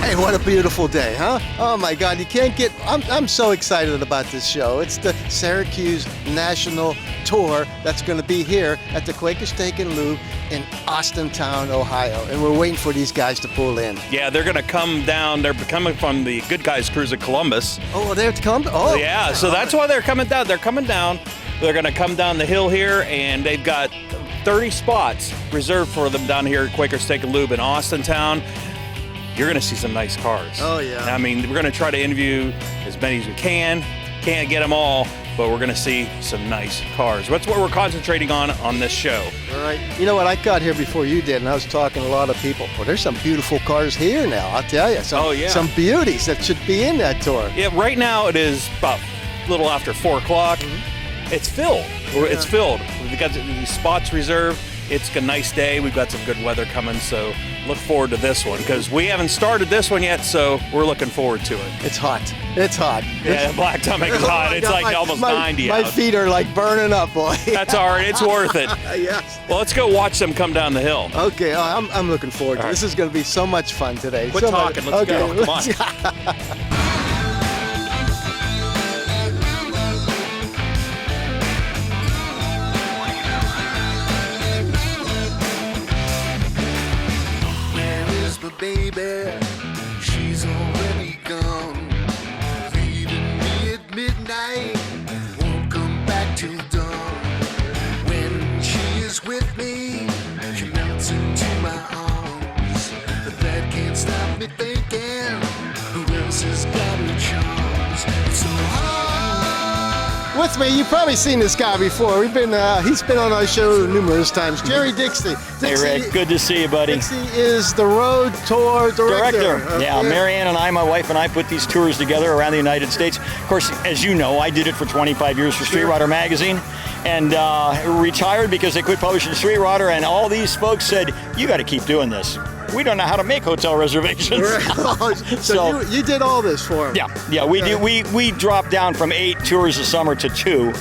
Hey, what a beautiful day, huh? Oh my God, you can't get, I'm so excited about this show. It's the Syracuse National Tour that's going to be here at the Quaker Steak Lube in Austintown, Ohio. And we're waiting for these guys to pull in. Yeah, they're going to come down. They're coming from the Good Guys Cruise at Columbus. Oh, they're coming? Oh. Yeah, so that's why they're coming down. They're coming down. They're going to come down the hill here, and they've got 30 spots reserved for them down here at Quaker Steak Lube in Austintown. You're going to see some nice cars. Oh, yeah. I mean, we're going to try to interview as many as we can. Can't get them all, but we're going to see some nice cars. That's what we're concentrating on this show. All right. You know what? I got here before you did, and I was talking to a lot of people. Well, there's some beautiful cars here now, I'll tell you. Some beauties that should be in that tour. Yeah, right now it is about a little after 4 o'clock. Mm-hmm. It's filled. Yeah. It's filled. We've got these spots reserved. It's a nice day. We've got some good weather coming, so look forward to this one because we haven't started this one yet, so we're looking forward to it. It's hot. It's hot. Yeah, Black Stomach is hot. It's like almost 90 out. My feet are like burning up, boy. That's all right. It's worth it. Yes. Well, let's go watch them come down the hill. Okay. I'm looking forward to it. This is going to be so much fun today. Quit talking. Let's go. Come on. Baby, she's already gone, leaving me at midnight, won't come back till dawn. When she is with me, she melts into my arms, but that can't stop me thinking, who else has got her charms? It's so hard. With me, you've probably seen this guy before. He's been on our show numerous times. Jerry Dixey. Hey Rick, good to see you, buddy. Dixey is the Road Tour Director. Yeah, Marianne and I, my wife and I, put these tours together around the United States. Of course, as you know, I did it for 25 years for Street Rodder magazine, and retired because they quit publishing Street Rodder, and all these folks said, you got to keep doing this. We don't know how to make hotel reservations. so you did all this for them. Yeah. We dropped down from 8 tours a summer to 2.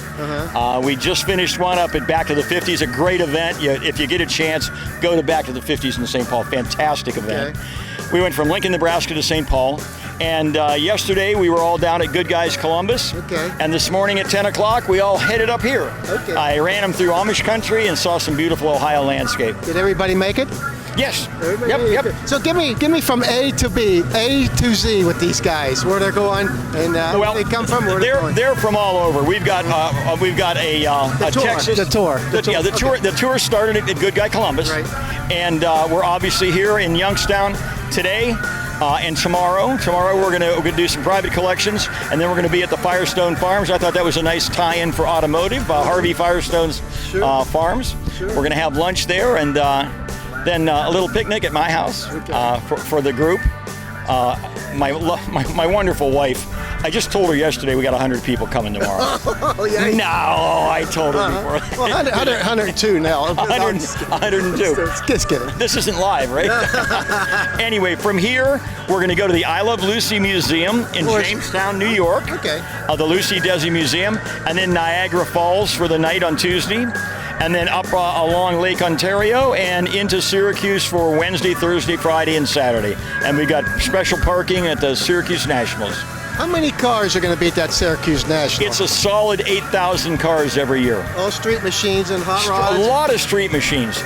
We just finished one up at Back to the 50s, a great event. If you get a chance, go to Back to the 50s in St. Paul. Fantastic event. Okay. We went from Lincoln, Nebraska to St. Paul. And yesterday we were all down at Good Guys Columbus. Okay. And this morning at 10 o'clock we all headed up here. Okay. I ran them through Amish country and saw some beautiful Ohio landscape. Did everybody make it? Yes. Yep. So give me from A to B, A to Z with these guys, where they're going and where they come from. They're from all over. We've got a Texas. The tour started at Good Guy Columbus, right. And we're obviously here in Youngstown today. And tomorrow we're gonna do some private collections, and then we're gonna be at the Firestone Farms. I thought that was a nice tie-in for automotive, Harvey Firestone's farms. Sure. We're gonna have lunch there, and then a little picnic at my house for the group. My wonderful wife. I just told her yesterday we got 100 people coming tomorrow. Oh, yeah. No, I told her before. Well, 102 now. 102. Just kidding. This isn't live, right? Anyway, from here, we're going to go to the I Love Lucy Museum in Jamestown, New York. Okay. The Lucy Desi Museum. And then Niagara Falls for the night on Tuesday. And then up along Lake Ontario and into Syracuse for Wednesday, Thursday, Friday, and Saturday. And we got special parking at the Syracuse Nationals. How many cars are going to be at that Syracuse National? It's a solid 8,000 cars every year. All street machines and hot rods? A lot of street machines.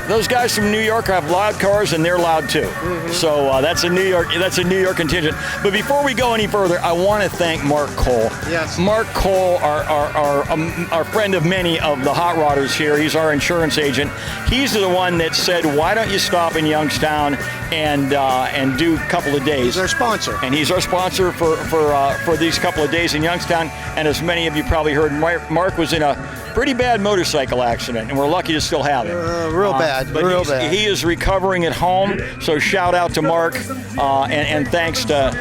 Those guys from New York have loud cars, and they're loud too. Mm-hmm. So that's a New York contingent. But before we go any further, I want to thank Mark Cole. Yes. Mark Cole, our friend of many of the hot rodders here. He's our insurance agent. He's the one that said, "Why don't you stop in Youngstown and do a couple of days?" He's our sponsor. And he's our sponsor for these couple of days in Youngstown. And as many of you probably heard, Mark was in a pretty bad motorcycle accident, and we're lucky to still have him. Real bad. But he is recovering at home, so shout out to Mark, and thanks to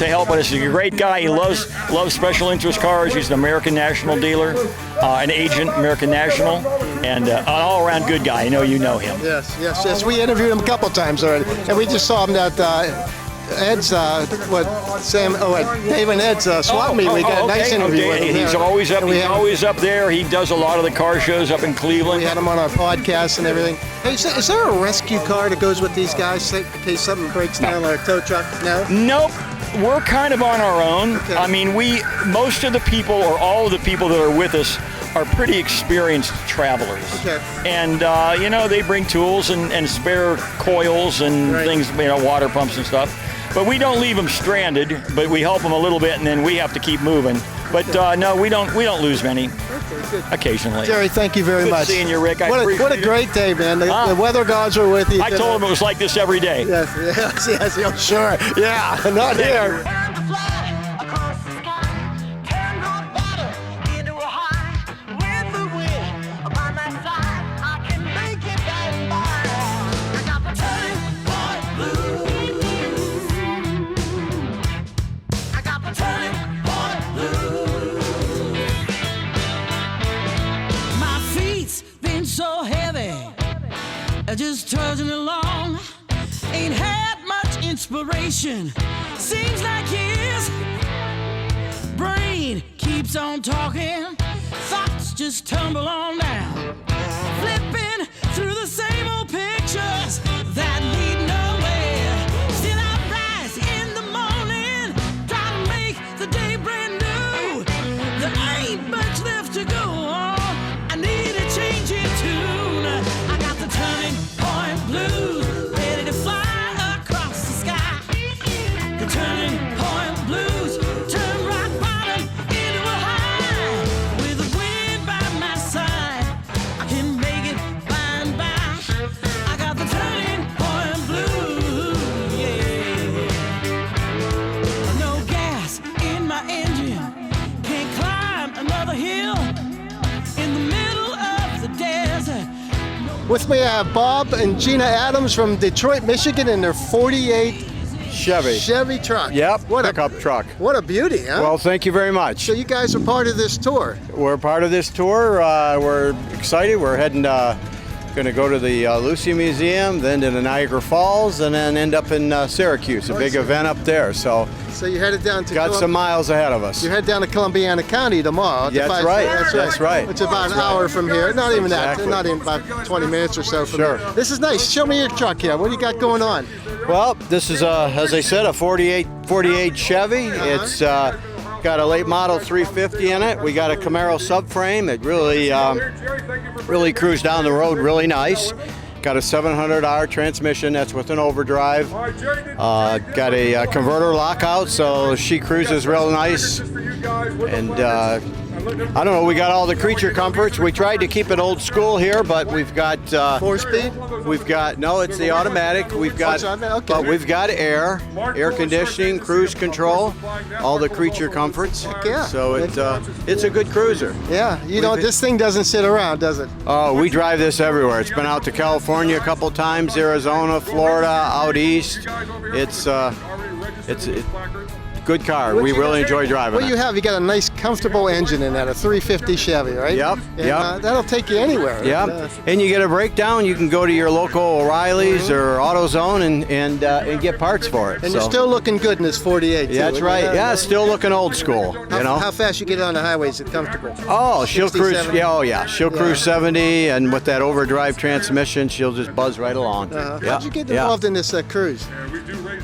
helping us. He's a great guy. He loves special interest cars. He's an American National dealer, an agent, American National, and an all-around good guy. I know you know him. Yes. We interviewed him a couple times already, and we just saw him at Ed's Dave and Ed's swap meet. We got a nice interview with him. He's always up. He's always up there. He does a lot of the car shows up in Cleveland. We had him on our podcast and everything. Hey, is there a rescue car that goes with these guys in case something breaks down, like a tow truck? No. Nope. We're kind of on our own. Okay. I mean, most of the people, or all of the people that are with us, are pretty experienced travelers. Okay. And, they bring tools and spare coils and things, water pumps and stuff. But we don't leave them stranded, but we help them a little bit, and then we have to keep moving. But no, we don't lose many. Okay, good. Occasionally. Jerry, thank you very much. Good seeing you, Rick. What a great day, man. The weather gods were with you. I told him it was like this every day. Yes, I'm sure. Yeah, not here. Just trudging along, ain't had much inspiration. Seems like his brain keeps on talking, thoughts just tumble on down, flipping through the same old pictures that lead nowhere. Still I rise in the morning, try to make the day brand new. There ain't much left to go on, I need a change in tune. I got the turning point blues, ready to fly across the sky. The turning point blues, turn rock bottom into a high. With the wind by my side, I can make it by and by. I got the turning point blues, yeah. No gas in my engine, can't climb another hill. In the middle of the desert. With me, I have Bob and Gina Adams from Detroit, Michigan, in their 48 Chevy truck. Yep, pickup truck. What a beauty, huh? Well, thank you very much. So you guys are part of this tour. We're part of this tour. We're excited. We're heading going to go to the Lucy Museum, then to the Niagara Falls, and then end up in Syracuse, a big event up there. So you're headed down to... Got some miles ahead of us. You head down to Columbiana County tomorrow. Yeah, that's right. That's right. It's about an hour from here. Not even Exactly. that. Not even about 20 minutes or so from Sure. here. This is nice. Show me your truck here. What do you got going on? Well, this is, as I said, a 48 Chevy. It's got a late model 350 in it. We got a Camaro subframe. It really cruised down the road really nice. Got a 700R transmission that's with an overdrive. Got a converter lockout, so she cruises real nice. And I don't know, we got all the creature comforts. We tried to keep it old school here, but we've got 4-speed? We've got, no, it's the automatic. We've got, but we've got air conditioning, cruise control, all the creature comforts. Yeah. So it's a good cruiser. Yeah. This thing doesn't sit around, does it? Oh, we drive this everywhere. It's been out to California a couple times, Arizona, Florida, out east. It's a good car. We really enjoy driving What it. you got a nice, comfortable engine in that, a 350 Chevy, right? Yep, And, yep. That'll take you anywhere. Yeah, and you get a breakdown, you can go to your local O'Reilly's or AutoZone and get parts for it. And you're still looking good in this 48, too. Yeah, that's right. Yeah, still looking old school. How fast you get on the highway, is it comfortable? Oh, she'll 60, cruise. 70? Yeah, oh yeah, she'll cruise 70, and with that overdrive transmission, she'll just buzz right along. Yeah, How'd you get involved in this cruise?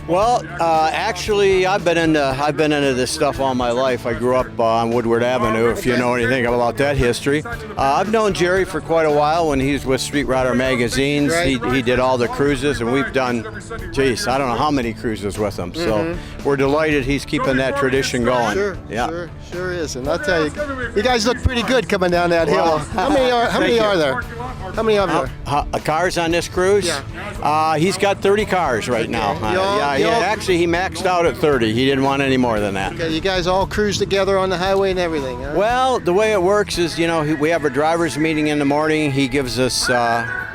Well, actually, I've been into this stuff all my life. I grew up on Woodward Avenue, if you know anything about that history. I've known Jerry for quite a while when he was with Street Rodder magazines. Right. He did all the cruises, and we've done, I don't know how many cruises with him. So we're delighted he's keeping that tradition going. Sure is. And I'll tell you guys look pretty good coming down that hill. How many are there? How many of you? Cars on this cruise? Yeah. He's got 30 cars right now. Actually, he maxed out at 30. He didn't want any more than that. Okay, you guys all cruise together on the highway and everything, huh? Well, the way it works is, we have a driver's meeting in the morning. He gives us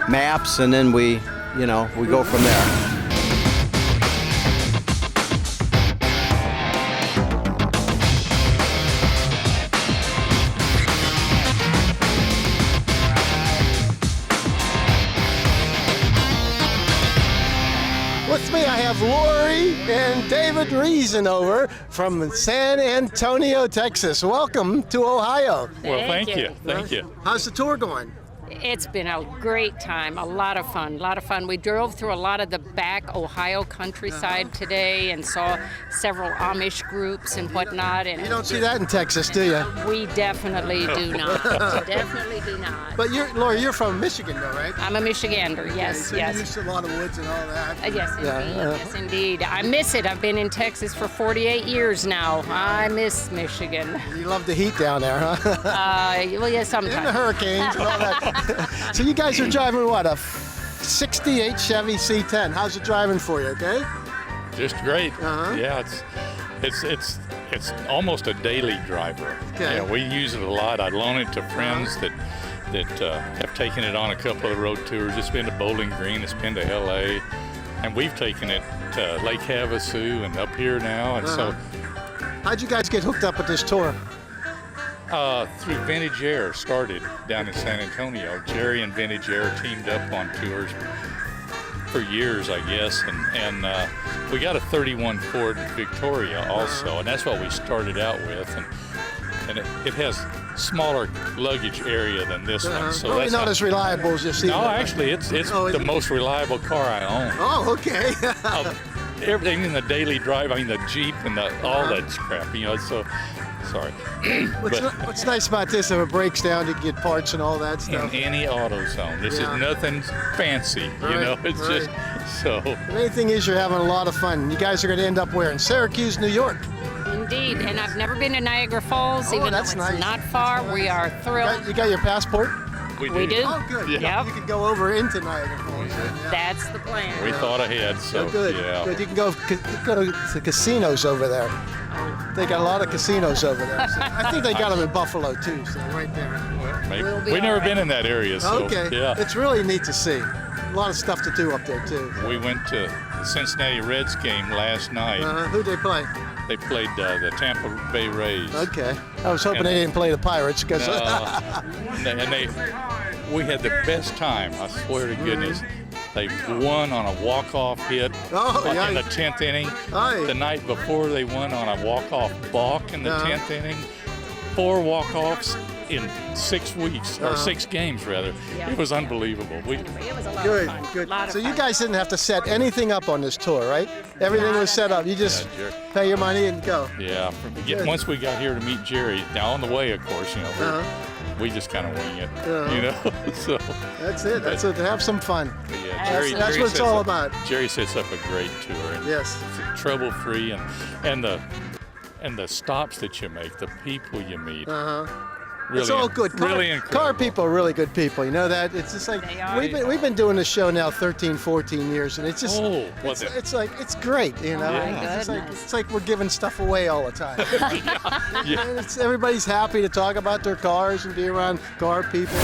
maps, and then we go from there. With me, I have Lori and David Reason over from San Antonio, Texas. Welcome to Ohio. Well, thank you. Thank you. How's the tour going? It's been a great time, a lot of fun. We drove through a lot of the back Ohio countryside today and saw several Amish groups and whatnot. And You don't see that in Texas, do you? we definitely do not. Definitely do not. But Lori, you're from Michigan, though, right? I'm a Michigander, yes, So yes. you're used to a lot of woods and all that. Yes, indeed. Yeah, Yes, indeed. I miss it. I've been in Texas for 48 years now. I miss Michigan. You love the heat down there, huh? Well, yeah, And the sometimes. hurricanes and all that. So you guys are driving what, a 68 Chevy C10. How's it driving for you, okay? Just great. Uh-huh. Yeah, it's almost a daily driver. Okay. Yeah, we use it a lot. I loan it to friends that have taken it on a couple of road tours. It's been to Bowling Green, it's been to LA, and we've taken it to Lake Havasu and up here now. And How'd you guys get hooked up with this tour? through Vintage Air started down in San Antonio. Jerry and Vintage Air teamed up on tours for years, I guess, and we got a 31 Ford Victoria also, and that's what we started out with, and it has smaller luggage area than this one. So Probably that's not as reliable as you see. No, actually, it's the most reliable car I own. Oh, okay. Everything in the daily drive, I mean the Jeep and all that crap, so. Sorry. What's nice about this, if it breaks down, you can get parts and all that stuff. In any auto zone. This is nothing fancy, it's just so. The main thing is you're having a lot of fun. You guys are going to end up where? In Syracuse, New York. Indeed, and I've never been to Niagara Falls, even though that's it's nice. not far. We are thrilled. You got your passport? We do. Oh, good. Yeah. You can go over into Niagara Falls. Yeah. That's the plan. We thought ahead, so Good. yeah. Good. You can go to casinos over there. They got a lot of casinos over there. So I think they got them in Buffalo too, so right there. Maybe. We'll be We've never all right. been in that area, so Okay. yeah. It's really neat to see. A lot of stuff to do up there too. We went to the Cincinnati Reds game last night. Who'd they play? They played the Tampa Bay Rays. Okay. I was hoping And- they didn't play the Pirates because. We had the best time. I swear to goodness. They won on a walk-off hit in the 10th inning. The night before, they won on a walk-off balk in the 10th inning. 4 walk-offs in 6 weeks, or 6 games rather. Yeah. It was unbelievable. It was a lot Good, of fun. good. Lot of So you fun. guys didn't have to set anything up on this tour, right? Everything was set up. You just Yeah, pay your money and go. Yeah. Good. Once we got here to meet Jerry, now on the way, of course, we just kind of wing it, So That's it. That's it. Have some fun. but yeah, That's what it's sets all up- about. Jerry sets up a great tour. And Yes. it's trouble-free, and the stops that you make, the people you meet. Really, It's all good. Really incredible. Car people are really good people. You know that? It's just like They are. we've been doing this show now 13, 14 years, and it's just it's like it's great. You know, my it's goodness. like we're giving stuff away all the time. And everybody's happy to talk about their cars and be around car people.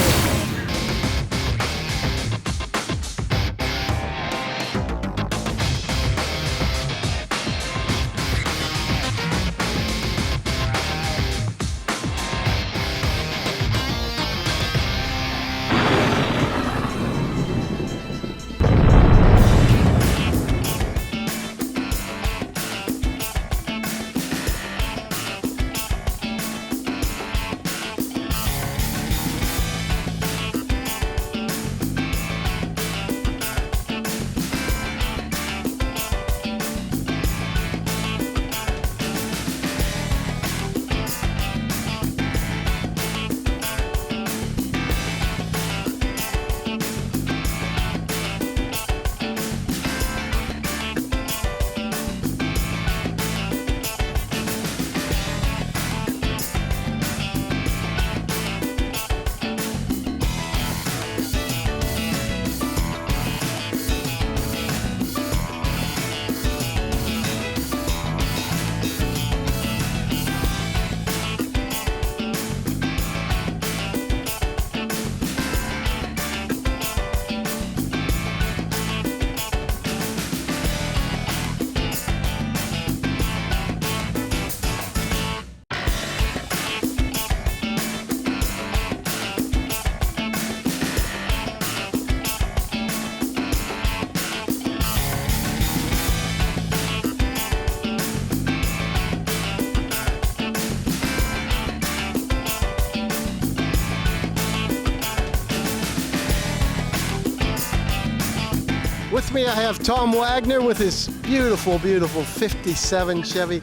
with me, I have Tom Wagner with his beautiful, beautiful 57 Chevy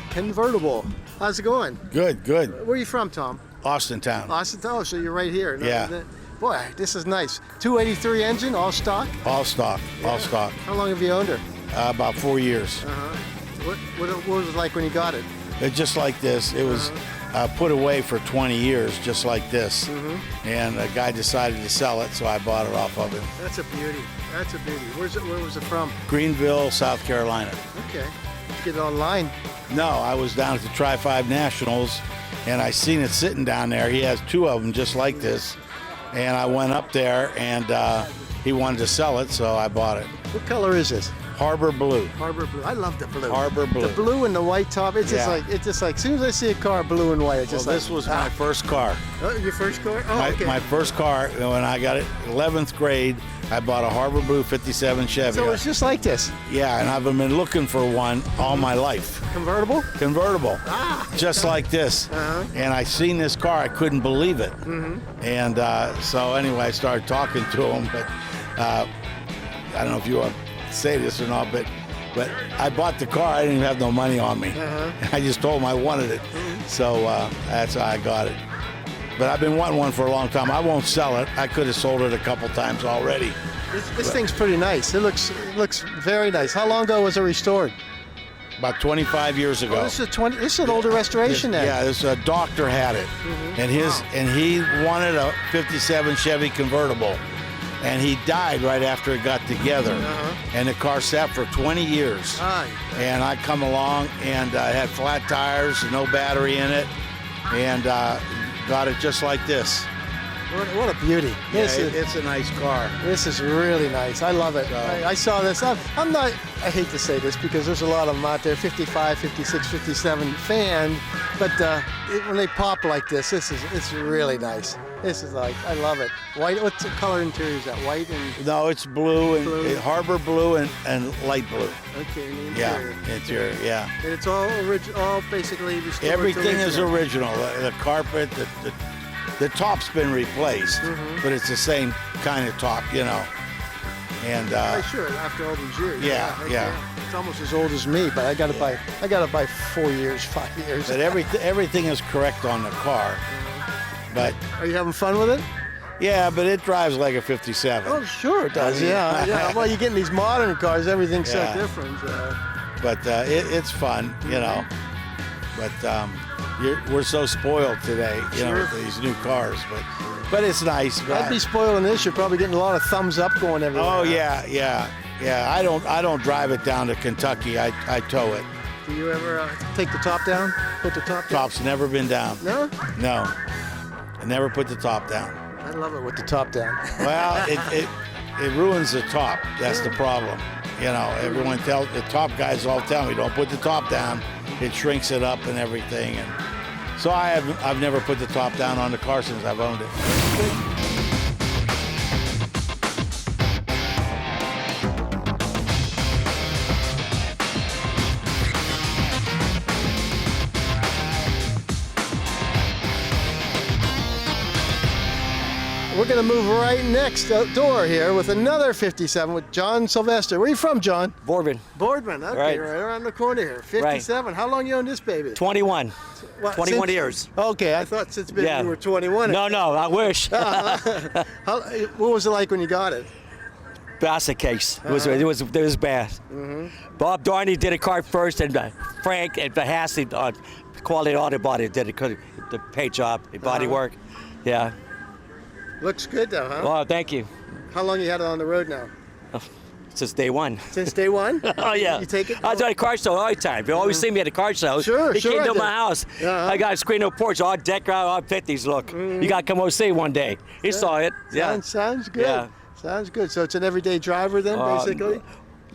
convertible. How's it going? Good. Where are you from, Tom? Austin town. Austin. Oh, so you're right here. Yeah. Boy, this is nice. 283 engine, all stock? All stock. How long have you owned her? About 4 years. What was it like when you got it? It's just like this. It was put away for 20 years, just like this. And a guy decided to sell it, so I bought it off of him. That's a beauty. Where was it from? Greenville, South Carolina. Okay. Did you get it online? No, I was down at the Tri-5 Nationals, and I seen it sitting down there. He has 2 of them just like this. And I went up there, and he wanted to sell it, so I bought it. What color is this? Harbor Blue. Harbor Blue. I love the blue. Harbor Blue. The blue and the white top. It's just like, as soon as I see a car blue and white, it's just this was my first car. Oh, your first car? Oh, okay. My first car, when I got it, 11th grade, I bought a Harbor Blue 57 Chevy. So it's just like this? Yeah, and I've been looking for one all my life. Convertible? Convertible. Just like this. And I seen this car, I couldn't believe it. And so anyway, I started talking to him, but I don't know if you want to say this or not, but I bought the car, I didn't even have no money on me. I just told him I wanted it. So that's how I got it. But I've been wanting one for a long time. I won't sell it. I could have sold it a couple times already. This thing's pretty nice. It looks very nice. How long ago was it restored? About 25 years ago. Oh, this is an older restoration then. Yeah, this doctor had it, and he wanted a 57 Chevy convertible, and he died right after it got together. And the car sat for 20 years. And I come along, and I had flat tires, no battery in it, and got it just like this. What a beauty. It's a nice car. This is really nice. I love it. I saw this. I hate to say this because there's a lot of them out there, 55, 56, 57 fan, but when they pop like this, it's really nice. This is I love it. White, what color interior is that? White and? No, it's blue and Harbor Blue and light blue. Okay, and the interior, yeah. And it's all basically restored. Everything is original. The carpet, the top's been replaced, but it's the same kind of top, And sure, after all these years. Yeah. It's almost as old as me, but I got to buy 4 years, 5 years. But everything is correct on the car. But are you having fun with it? Yeah, but it drives like a 57. Oh, sure it does. Yeah. Well, you get in these modern cars, everything's so different. But it's fun, But we're so spoiled today, with these new cars. But it's nice. I'd be spoiled on this. You're probably getting a lot of thumbs up going everywhere. Oh yeah. I don't drive it down to Kentucky. I tow it. Do you ever take the top down? Put the top down? Top's never been down. No? No. I never put the top down. I love it with the top down. Well, it ruins the top. That's the problem. Everyone the top guys all tell me, don't put the top down. It shrinks it up and everything. And so I've never put the top down on the car since I've owned it. We're going to move right next door here with another 57 with John Sylvester. Where are you from, John? Boardman. Boardman, okay, right around the corner here. 57. Right. How long you own this baby? 21. 21 years. Okay, I thought since you were 21. No, I wish. What was it like when you got it? Basket case. It was bad. Bob Darney did a car first, and Frank and Hassey on Quality Auto Body did the paint job, the body work. Yeah. Looks good though, huh? Well, thank you. How long you had it on the road now? Since day one. Since day one? Oh, yeah. You take it? I was at a car show all the time. You always see me at a car show. Sure, He came to my house. I got a screen on the porch, all decked out, all 50s look. You got to come over and see one day. He saw it. Yeah. Sounds good. Yeah. Sounds good. So it's an everyday driver then, basically?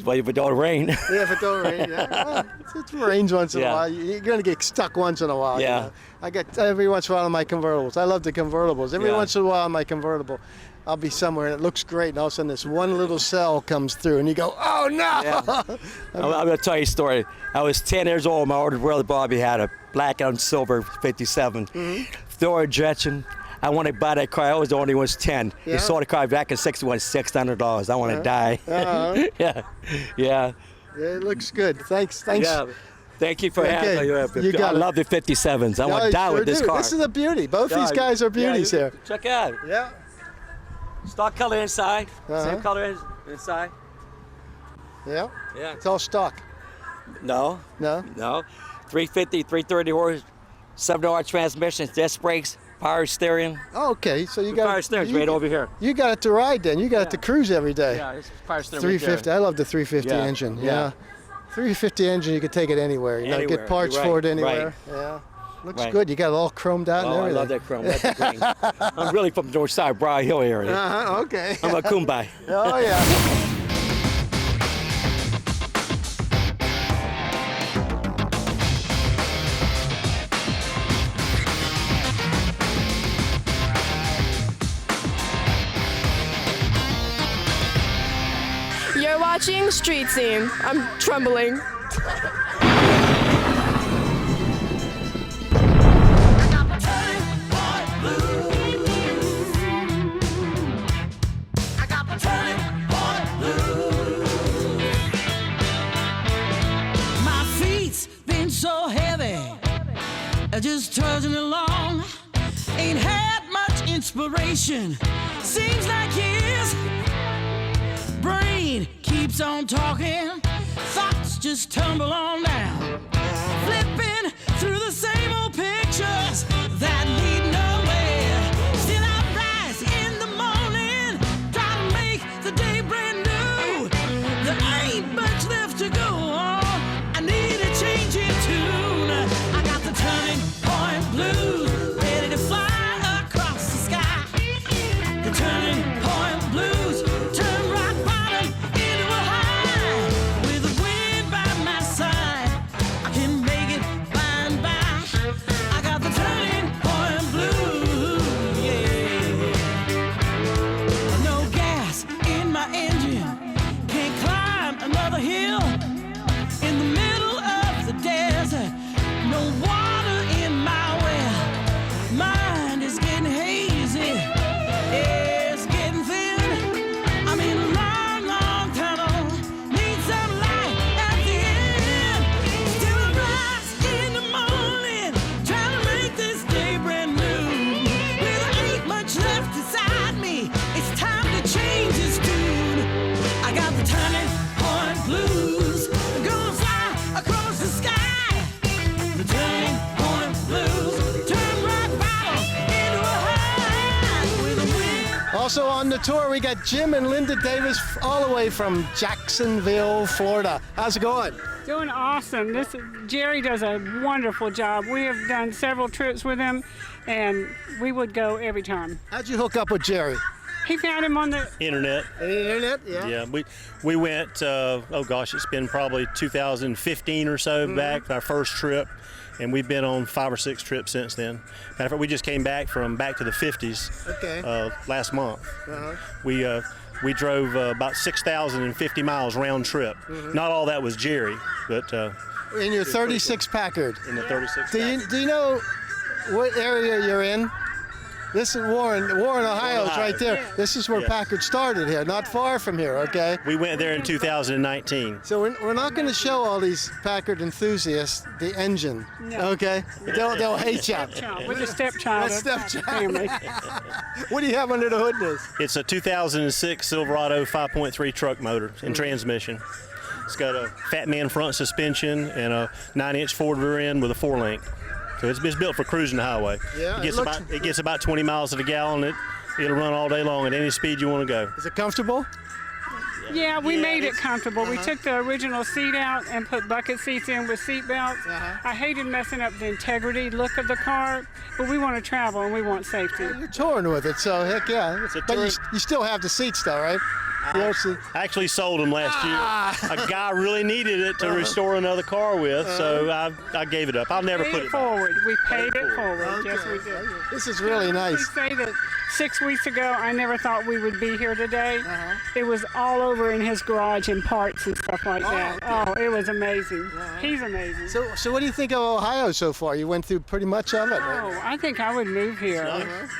Well, if it don't rain. Yeah, if it don't rain, yeah. Well, it rains once in a while. You're going to get stuck once in a while. Yeah. I get every once in a while on my convertibles. I love the convertibles. Every once in a while on my convertible, I'll be somewhere and it looks great, and all of a sudden this one little cell comes through, and you go, oh no! Yeah. I'm going to tell you a story. I was 10 years old. My older brother Bobby had a black and silver 57. Throw injection. I want to buy that car. I was the only one's 10. Yeah. He sold the car back in '61, $600. I want to die. Yeah. Yeah, it looks good. Thanks. Yeah. Thank you for having me. You got I love the 57s. I want to die with this car. This is a beauty. Both these guys are beauties here. Check out. Yeah. Stock color inside. Same color inside. Yeah. Yeah. It's all stock. No. No. 350, 330 horse, 7-hour transmission, disc brakes, power steering. Oh, okay, so you got power steering right over here. You got it to ride then. You got it to cruise every day. Yeah, it's power steering. 350. I love the 350 engine. Yeah. 350 engine, you can take it anywhere. You know, get parts for it anywhere. Right. Yeah. Looks good. You got it all chromed out and everything. I love that chrome. That's green. I'm really from the north side, Briar Hill area. Okay. I'm a Kumbai. Oh, yeah. You're watching Street Scene. I'm trembling. My feet's been so heavy, just trudging along. Ain't had much inspiration, seems like years. Brain keeps on talking, thoughts just tumble on down. Flipping through the same old pictures that lead nowhere. Still I rise in the morning, try to make the day brand new. There ain't much left to go on, I need a change in tune. I got the turning point blues, ready to fly across the sky. The turning point blues, turn rock bottom into a high. With the wind by my side, I can make it by and by. I got the turning point blues, yeah. No gas in my engine, can't climb another hill. In the middle of the desert, no water in my well. Mind is getting hazy, it's getting thin. I'm in a long, long tunnel, need some light at the end. Still I rise in the morning, trying to make this day brand new. Well, there ain't much left inside me, it's time to change this tune. I got the turning point blues, gonna fly across the sky. The turning point blues, turn rock bottom into a high. With a wind. Also on the tour, we got Jim and Linda Davis all the way from Jacksonville, Florida. How's it going? Doing awesome. Jerry does a wonderful job. We have done several trips with him, and we would go every time. How'd you hook up with Jerry? He found him on the Internet. Internet, yeah. Yeah, we went, oh gosh, it's been probably 2015 or so back, our first trip, and we've been on 5 or 6 trips since then. Matter of fact, we just came back from back to the 50s last month. We drove about 6,050 miles round trip. Not all that was Jerry, but In your 36 Packard. in the 36. Do you know what area you're in? This is Warren, Ohio is right there. This is where Packard started here, not far from here, okay? We went there in 2019. So we're not going to show all these Packard enthusiasts the engine, okay? They'll hate you. With the stepchild. Family. What do you have under the hood in this? It's a 2006 Silverado 5.3 truck motor and transmission. It's got a Fat Man front suspension and a 9-inch Ford rear end with a 4-link. So it's built for cruising the highway. Yeah, it gets about 20 miles to the gallon. It'll run all day long at any speed you want to go. Is it comfortable? Yeah, we made it comfortable. We took the original seat out and put bucket seats in with seat belts. I hated messing up the integrity look of the car, but we want to travel and we want safety. You're touring with it, so heck yeah. But you still have the seats though, right? I actually sold them last year. A guy really needed it to restore another car with, so I gave it up. I'll never put it forward. back. We paid it forward. Yes, we did. This is really nice. We say that 6 weeks ago, I never thought we would be here today. It was all over in his garage and parts and stuff like that. Okay. Oh, it was amazing. He's amazing. So what do you think of Ohio so far? You went through pretty much of it. Right? Oh, I think I would move here.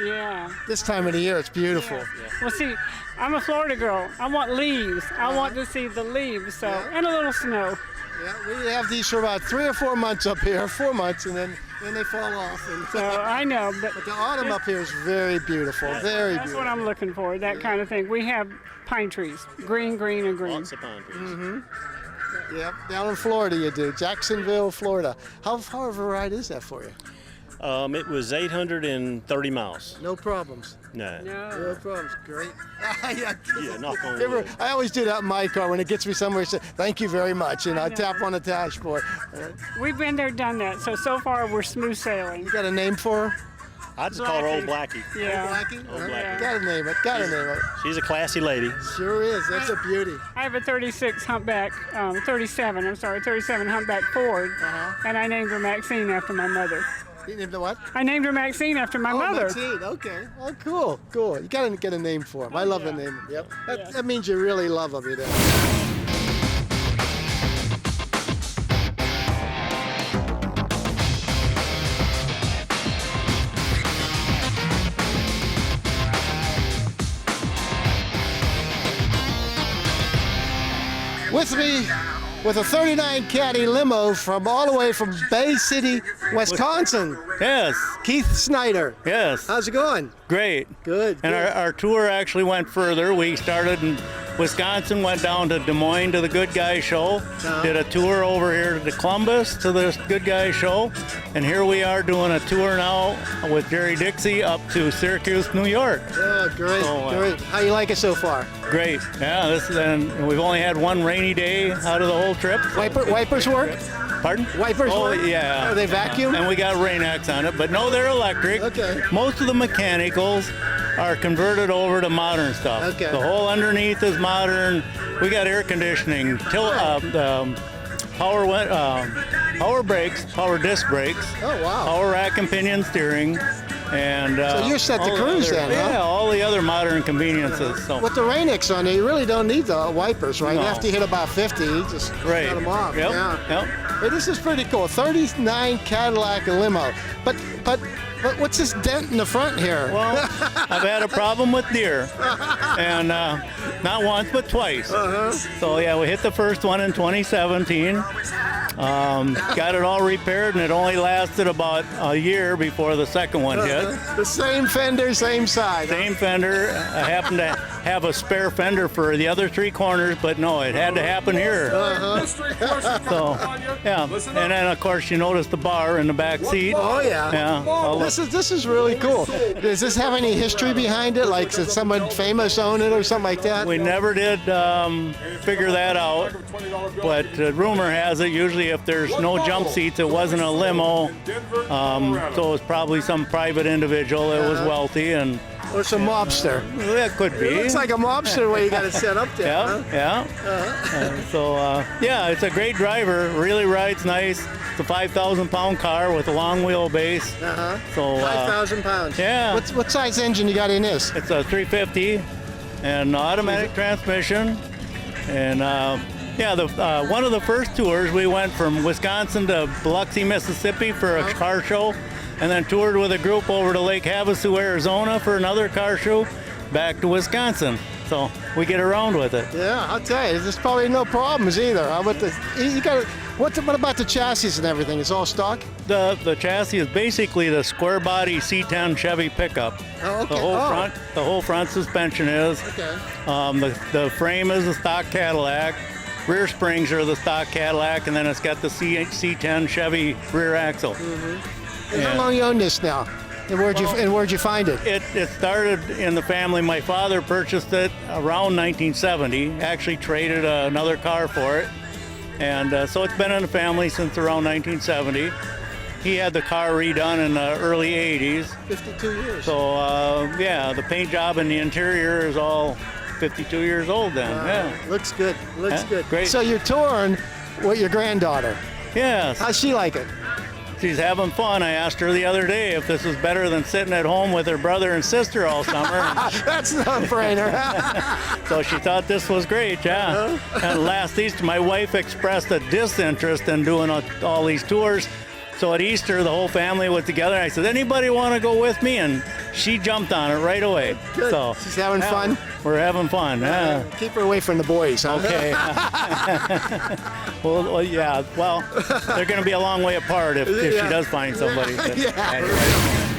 Yeah. This time of the year, it's beautiful. Well, see, I'm a Florida girl. I want leaves. I want to see the leaves, so and a little snow. Yeah, we have these for about 3 or 4 months up here, 4 months, and then they fall off. And So I know, but the autumn up here is very beautiful, very that's beautiful. what I'm looking for, that kind of thing. We have pine trees, green, green, and green. Lots of pine trees. Mm-hmm. Yep, down in Florida you do, Jacksonville, Florida. How far of a ride is that for you? It was 830 miles. No problems. No. No problems. Great. Yeah, knock on wood. I always do that in my car when it gets me somewhere. I say, thank you very much, and I tap on the dashboard. We've been there, done that. So far we're smooth sailing. You got a name for her? I just call her Old Blackie. Yeah. Old Blackie? Old Blackie. Gotta name it. Gotta name it. She's a classy lady. Sure is. That's a beauty. I have a 37 humpback Ford, and I named her Maxine after my mother. You named the what? I named her Maxine after my mother. Maxine. Okay. Oh, cool. Cool. You gotta get a name for him. I love the name. Yep. That means you really love him, you know. With me, with a 39 caddy limo from all the way from Bay City, Wisconsin. Yes. Keith Snyder. Yes. How's it going? Great. Good. And our tour actually went further. We started in Wisconsin, went down to Des Moines to the Good Guy Show, did a tour over here to Columbus to the Good Guy Show, and here we are doing a tour now with Jerry Dixey up to Syracuse, New York. Oh, great, great. How you like it so far? Great. Yeah, and we've only had one rainy day out of the whole trip. Wipers work? Pardon? Wipers work? Yeah. Are they vacuum? And we got Rain-X on it, but no, they're electric. Okay. Most of the mechanicals are converted over to modern stuff. Okay. The whole underneath is modern. We got air conditioning, power brakes, power disc brakes. Oh, wow. Power rack and pinion steering. And so you're set to cruise then, huh? Yeah, all the other modern conveniences. So. With the Rain-X on there, you really don't need the wipers, right? No. After you hit about 50, you just shut them off. Yep. Yeah. Yep. Hey, this is pretty cool. 39 Cadillac limo. But what's this dent in the front here? Well, I've had a problem with deer, and not once but twice. So yeah, we hit the first one in 2017. Got it all repaired, and it only lasted about a year before the second one hit. The same fender, same side. Same fender. I happened to have a spare fender for the other three corners, but no, it had to happen here. So, yeah. And then, of course, you notice the bar in the back seat. Oh, yeah. Yeah. This is really cool. Does this have any history behind it? Like, did someone famous own it or something like that? We never did figure that out, but rumor has it usually if there's no jump seats, it wasn't a limo, so it was probably some private individual that was wealthy and. Or some mobster. That could be. It looks like a mobster the way you got it set up there. Yeah, huh? Yeah, it's a great driver. Really rides nice. It's a 5,000-pound car with a long wheelbase. So 5,000 pounds. Yeah. What size engine you got in this? It's a 350 and automatic transmission. And one of the first tours we went from Wisconsin to Biloxi, Mississippi for a car show. And then toured with a group over to Lake Havasu, Arizona for another car show, back to Wisconsin. So we get around with it. Yeah, I'll tell you, there's probably no problems either. What about the chassis and everything? It's all stock? The chassis is basically the square body C10 Chevy pickup. Oh, okay. The whole front suspension is. Okay. The frame is a stock Cadillac. Rear springs are the stock Cadillac, and then it's got the C10 Chevy rear axle. And how long you own this now? And where'd you find it? It started in the family. My father purchased it around 1970. Actually traded another car for it, and so it's been in the family since around 1970. He had the car redone in the early 80s. 52 years. So the paint job in the interior is all 52 years old then. Yeah. Looks good. Looks good. Great. So you're touring with your granddaughter. Yes. How's she like it? She's having fun. I asked her the other day if this was better than sitting at home with her brother and sister all summer. That's a no-brainer. So she thought this was great, yeah. And last Easter, my wife expressed a disinterest in doing all these tours. So at Easter, the whole family was together. I said, anybody want to go with me? And she jumped on it right away. Good. So She's having fun? We're having fun, yeah. Keep her away from the boys, huh? Okay. well, yeah. Well, they're going to be a long way apart if she does find somebody. But anyway.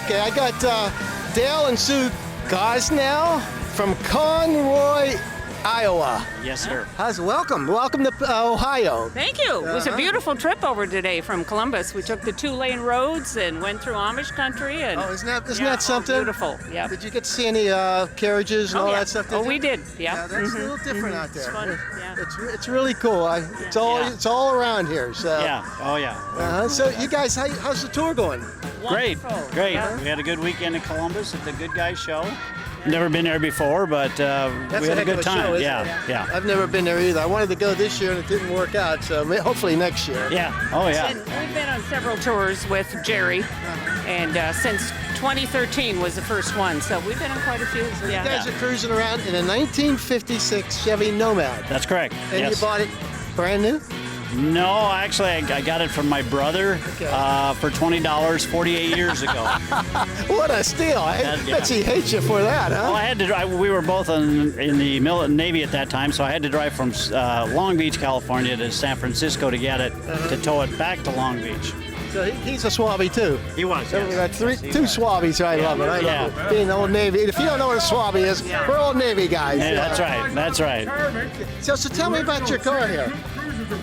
Okay, I got Dale and Sue Gosnell from Conroy, Iowa. Yes, sir. Welcome to Ohio. Thank you. It was a beautiful trip over today from Columbus. We took the 2-lane roads and went through Amish country. And isn't that something? Beautiful. Yeah. Did you get to see any carriages and all that stuff? We did. Yeah. That's a little different out there. It's fun. Yeah. It's really cool. It's all around here. So. Yeah. Oh yeah. So you guys, how's the tour going? Great. Yeah. We had a good weekend in Columbus at the Good Guys show. Never been there before, but we had a good time. Show, yeah. I've never been there either. I wanted to go this year and it didn't work out, so hopefully next year. Yeah. Oh yeah. We've been on several tours with Jerry, and since 2013 was the first one, so we've been on quite a few. So you guys are cruising around in a 1956 Chevy Nomad. That's correct. And you bought it brand new? No, actually, I got it from my brother for $20 48 years ago. What a steal! I bet he hates you for that, huh? Well, I had to drive. We were both in the Navy at that time, so I had to drive from Long Beach, California, to San Francisco to get it, to tow it back to Long Beach. So he's a Swabby too. He was. So we got two Swabbies. I love it. I love it. Being Old Navy. If you don't know what a Swabby is, we're Old Navy guys. Yeah, that's right. That's right. So tell me about your car here.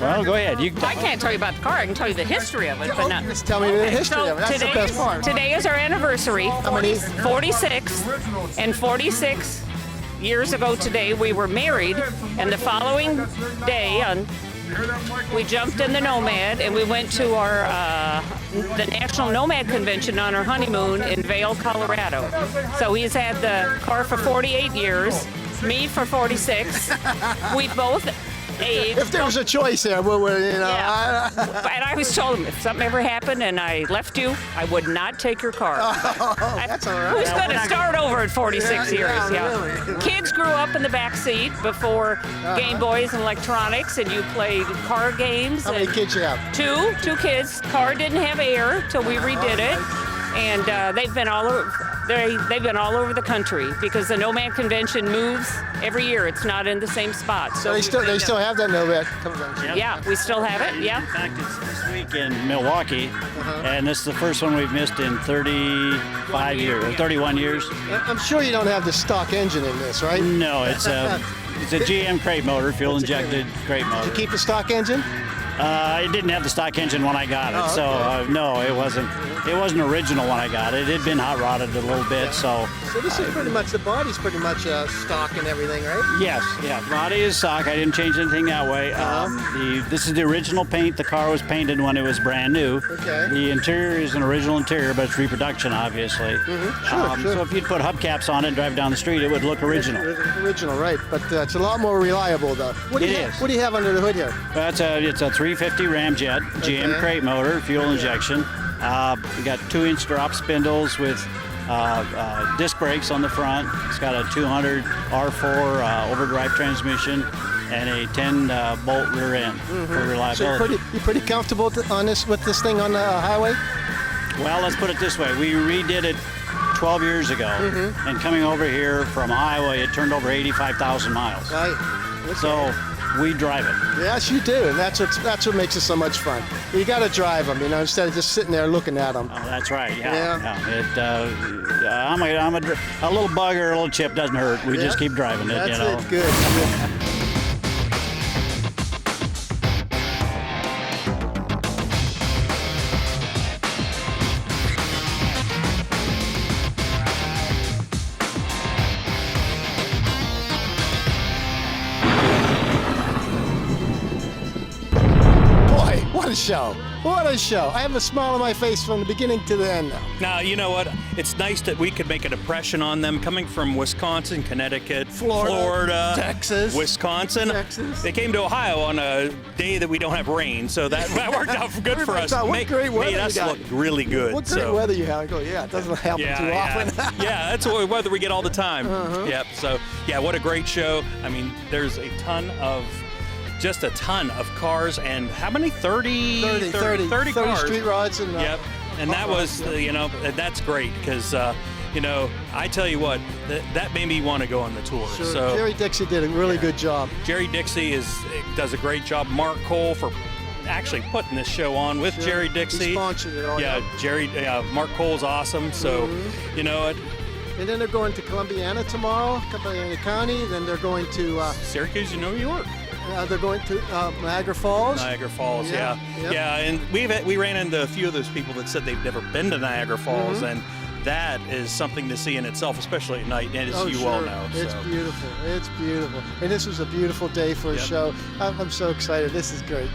Well, go ahead. I can't tell you about the car. I can tell you the history of it, but not. Just tell me the history of it. That's the best part. Today is our anniversary. How many? 46. And 46 years ago today, we were married, and the following day, we jumped in the Nomad, and we went to the National Nomad Convention on our honeymoon in Vail, Colorado. So he's had the car for 48 years, me for 46. We both age. If there was a choice there, you know. Yeah. And I always told him, if something ever happened and I left you, I would not take your car. That's all right. Who's going to start over at 46 years? Really. Kids grew up in the back seat before Game Boys and electronics, and you played car games. How many kids you have? Two kids. Car didn't have air till we redid it, and they've been all over. They've been all over the country because the Nomad Convention moves every year. It's not in the same spot. So they still have that Nomad convention. Yeah, we still have it. Yeah. In fact, it's this week in Milwaukee, and this is the first one we've missed in 35 years, or 31 years. I'm sure you don't have the stock engine in this, right? No, it's a GM crate motor, fuel injected crate motor. Did you keep the stock engine? It didn't have the stock engine when I got it, so no, it wasn't. It wasn't original when I got it. It had been hot rodded a little bit, so. So this is pretty much, the body's pretty much stock and everything, right? Yes, yeah. The body is stock. I didn't change anything that way. This is the original paint. The car was painted when it was brand new. Okay. The interior is an original interior, but it's reproduction, obviously. Sure. So if you'd put hubcaps on it and drive down the street, it would look original. Original, right? But it's a lot more reliable, though. What do you have under the hood here? It's a 350 Ramjet GM crate motor, fuel injection. We got 2-inch drop spindles with disc brakes on the front. It's got a 200 R4 overdrive transmission and a 10-bolt rear end for reliability. So you're pretty comfortable with this thing on the highway? Well, let's put it this way. We redid it 12 years ago, and coming over here from Iowa, it turned over 85,000 miles. Right. Okay. So we drive it. Yes, you do, and that's what makes it so much fun. You got to drive them, instead of just sitting there looking at them. Oh, that's right. Yeah. I'm a little bug or a little chip doesn't hurt. We just keep driving it. That's it. Good. What a show. What a show. I have a smile on my face from the beginning to the end now. Now, you know what? It's nice that we could make an impression on them coming from Wisconsin, Connecticut, Florida, Texas, Wisconsin. They came to Ohio on a day that we don't have rain, so that worked out good for us. What great weather made us look really good. What great weather you have. I go, it doesn't happen too often. Yeah, that's what weather we get all the time. Yep. So, what a great show. I mean, there's a ton of cars, and how many? 30 cars. Street rods. And, yep. And that was, that's great because, I tell you what, that made me want to go on the tour. Sure. So Jerry Dixey did a really good job. Jerry Dixey does a great job. Mark Cole for actually putting this show on with Jerry Dixey. He sponsored it all. Mark Cole's awesome. So, you know what? And then they're going to Columbiana tomorrow, Columbiana County. Then they're going to Syracuse, New York. They're going to Niagara Falls. Niagara Falls, yeah. And we ran into a few of those people that said they've never been to Niagara Falls, and that is something to see in itself, especially at night, and as you all know. It's beautiful. It's beautiful. And this was a beautiful day for a show. I'm so excited. This is great.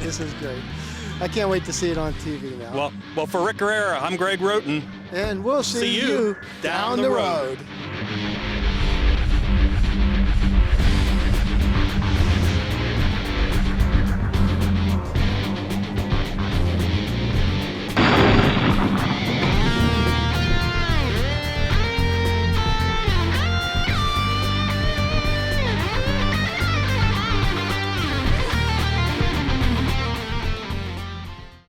I can't wait to see it on TV now. Well, for Rick Guerrera, I'm Greg Roten. And we'll see you down the road.